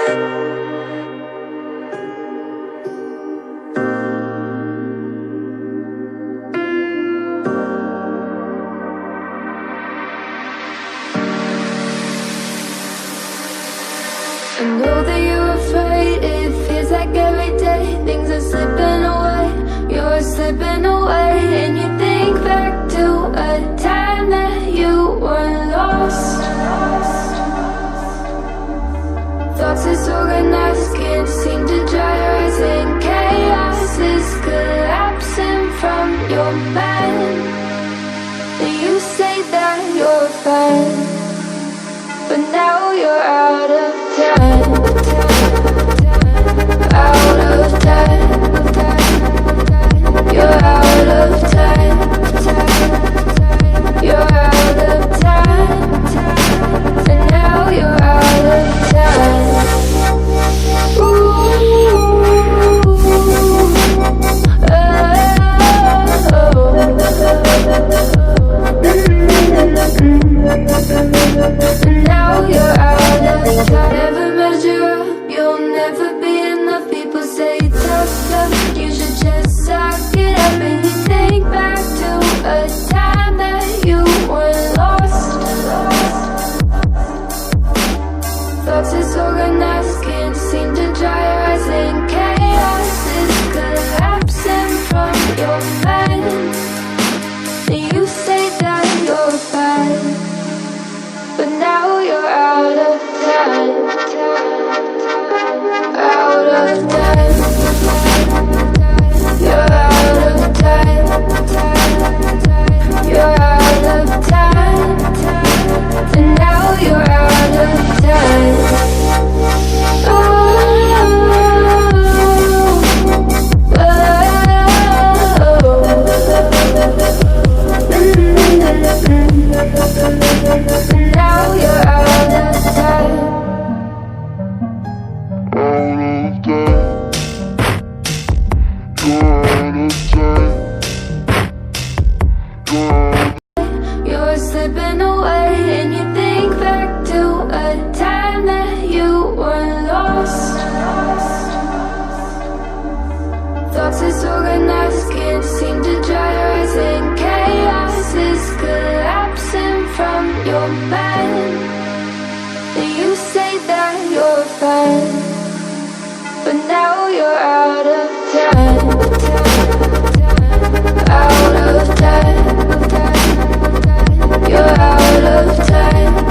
I know that you're afraid, it feels like every day things are slipping away, you're slipping away. And you think back to a time that you were lost. Thoughts disorganized, can't seem to dry your eyes, and chaos is collapsing from your mind. And you say that you're fine, but now you're out of time, out of time. You're out of time, you're out of time, and now you're out of time. And now you're out of time. Never measure up, you'll never be enough. People say tough love, you should just suck it up. And you think back to a time that you were lost. Thoughts disorganized, can't seem to dry your eyes, and chaos is collapsing from your mind. And you say that you're fine, but now you're out of time, out of time. You're out of time, you're out of time, and now you're out of time. Now you're out of time. You're slipping away, and you think back to a time that you were lost. Thoughts disorganized, can't seem to dry your eyes, and chaos is collapsing from your mind. And you say that you're fine, but now you're out of time, out of time. You're out of time.